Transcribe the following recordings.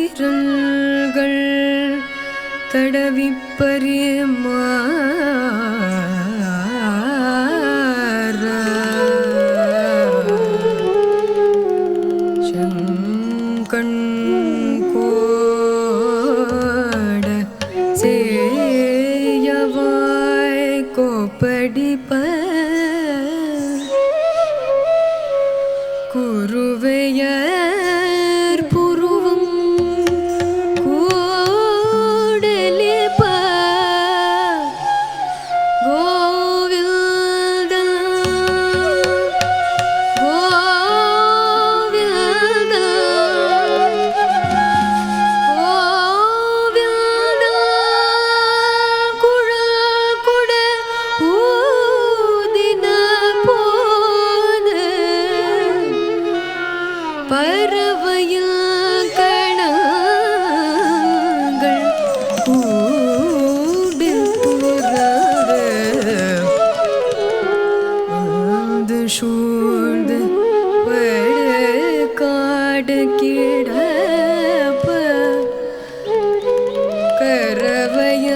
சிறுவிரல்கள் தடவிப்பறியமா செங்கண் கோட சேயவாய் கோப்படிப்ப குருவையர் புருவம் கூடலிப்ப கோவில்த கோவில்த கோவில்த குழல் குட ஊதின போது பறவையில் கணங்கள் கூடில் புறது சூழ்ந்து காடு கிடப்ப கரவைய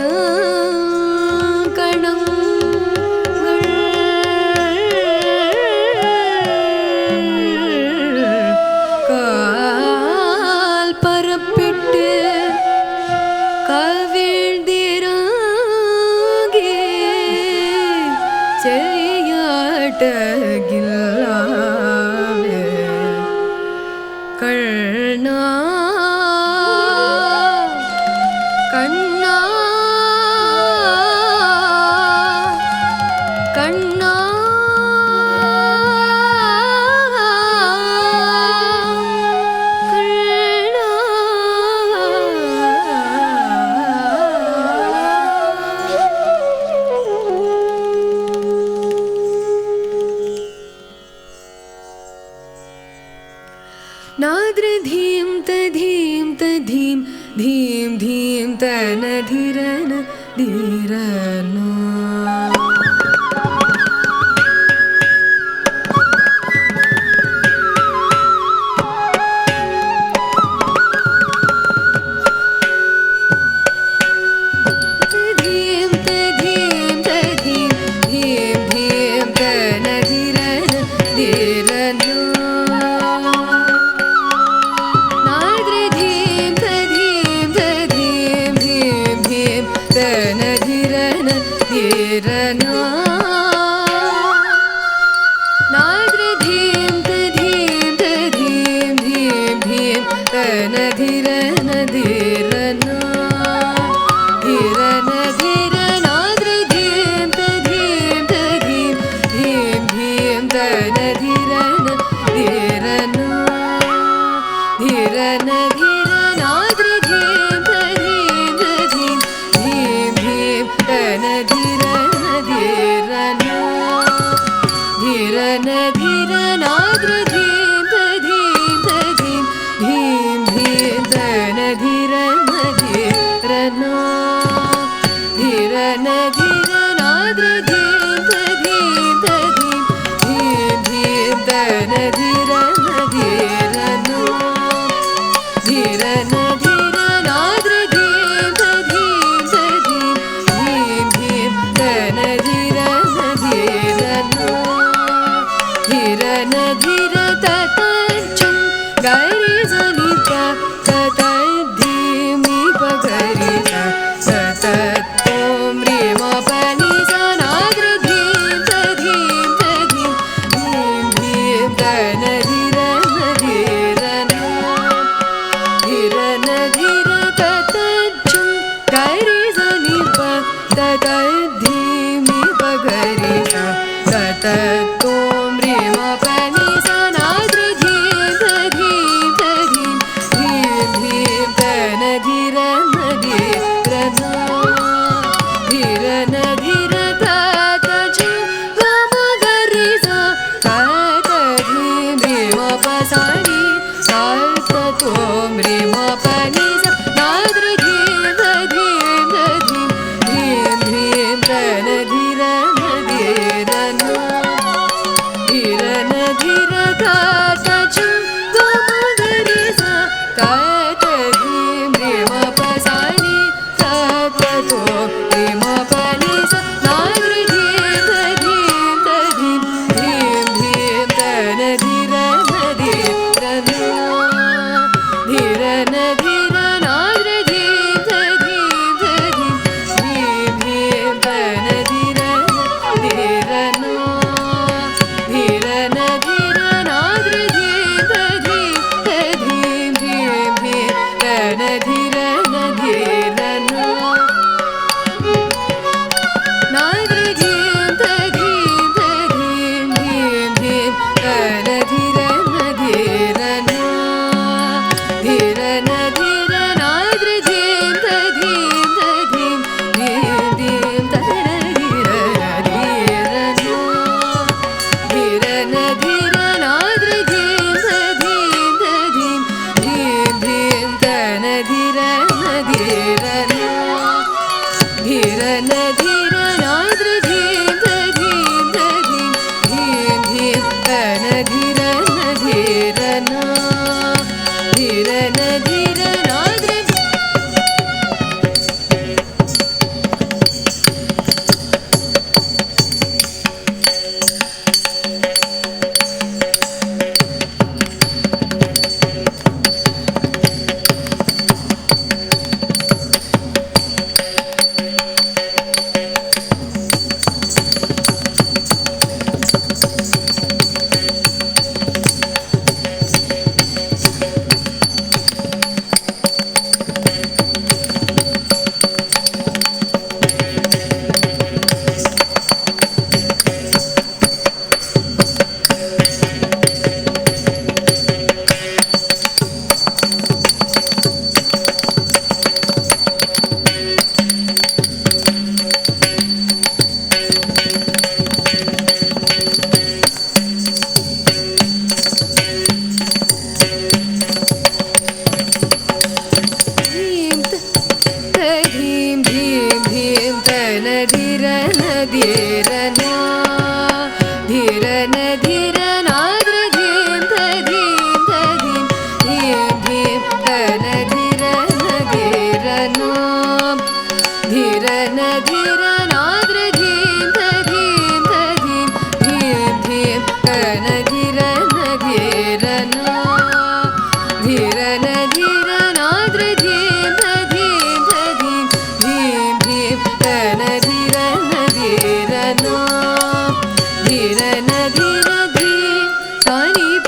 கண்ணா கண்ணா கண்ணா नाद्र धीम तधीम तधीम धीम धीम तन Dhiran धीरनो Dhiran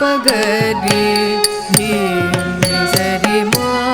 Pagari, Sari Ma.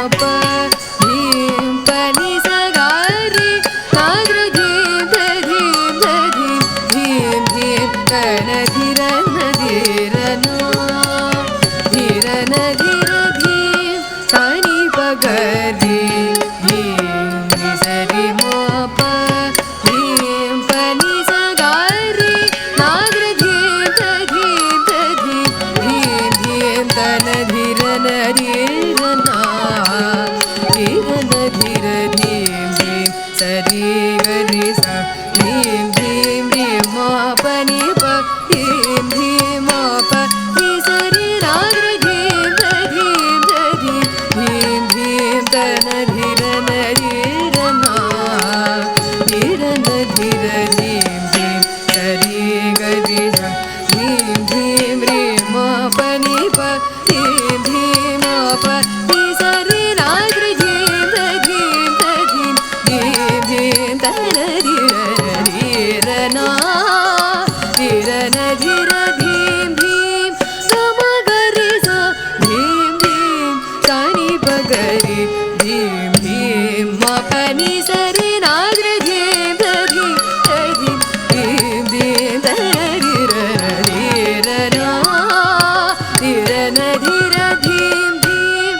धीम धीम मा पनि सरि नाद्र धीम धीम धीम धीम धीम धीर धीर ना धीर न धीर धीम धीम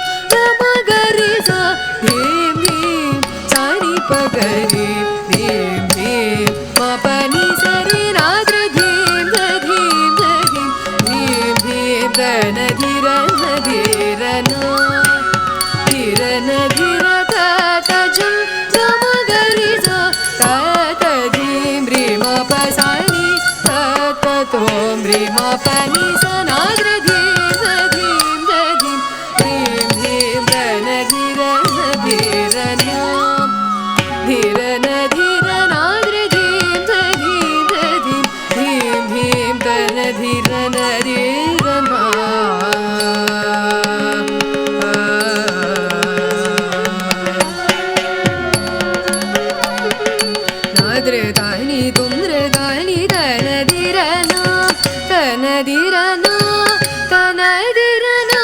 मगरि सा धीम धीम सानि पगरि धीम धीम मा पनि सरि नाद्र धीम धीम धीम धीम धीम धन धीर न धीर ना धीर न धीर ता झुम मगरि सा ता धीम ह्रीम प सानि ता तोम ह्रीम प नि सा नाद्र धीम धीम धीम धीम धीम धन धीर न धीर ना धीर न धीर नाद्र धीम धीम धीम धीम धीम धन धीर न धीर ना नाद्र तानि तुम्र तानि तन धीर ना तन धीर ना तन धीर ना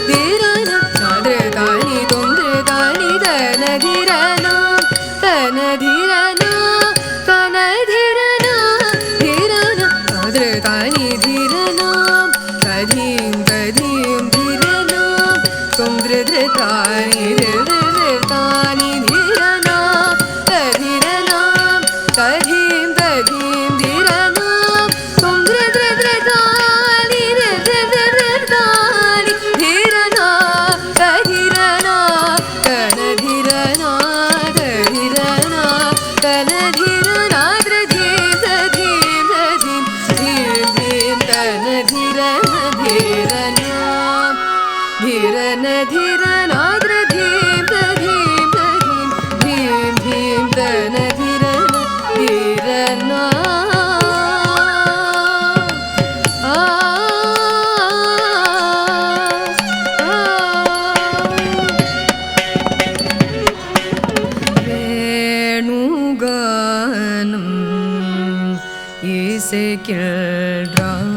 धीर ना नाद्र तानि तुम्र तानि तन धीर ना तन धीर ना तन धीर ना धीर ना नाद्र तानि धीर ना कधीम कधीम धीर ना तुम्र तानि धीर तानि धीर ना धीर ना कधीम कधीम धीर ना तुम्र तानि तानि धीर ना धीर ना तन धीर ना धीर ना तन धीर नाद्र धीम धीम धीम धीम धीम तन धीर न धीर ना धीर न धीर नाद्र धीम धीम धीम धीम धीम तन धीर न धीर ना வேணுகானம் இசைக்கின்றான்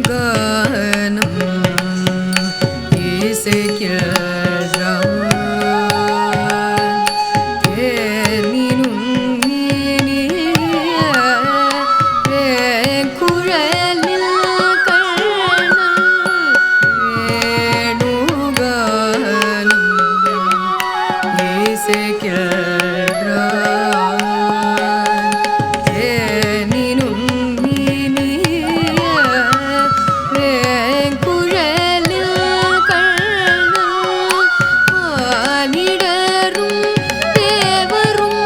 வேணுகானம் இசைக்கின்றான் தேனினும் இனிய குழலில் கண்ணல் வேணுகானம் இசைக்கின்றான் தேனினும் இனிய குழலில் கண்ணல் மானிடரும் தேவரும்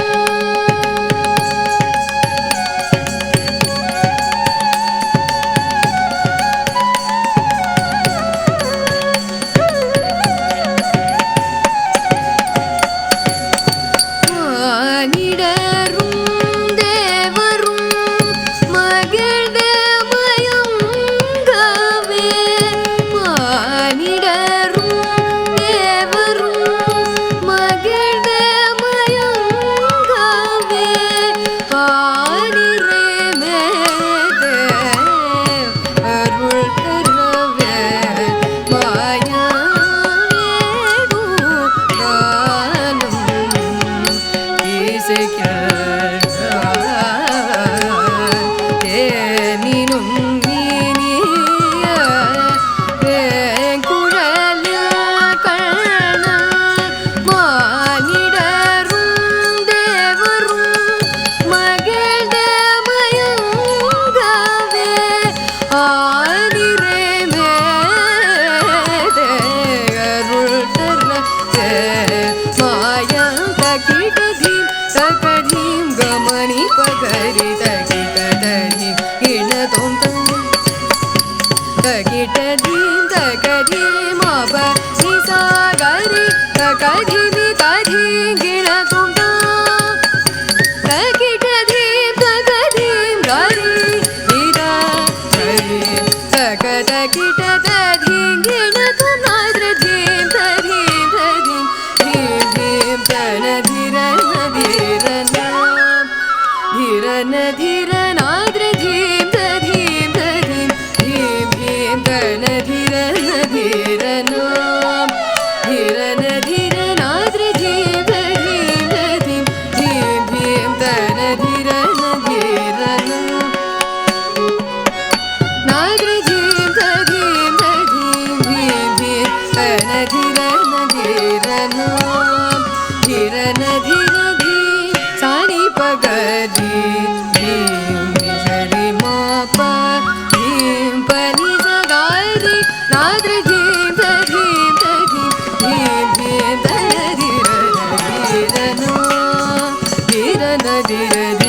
ಧೀರ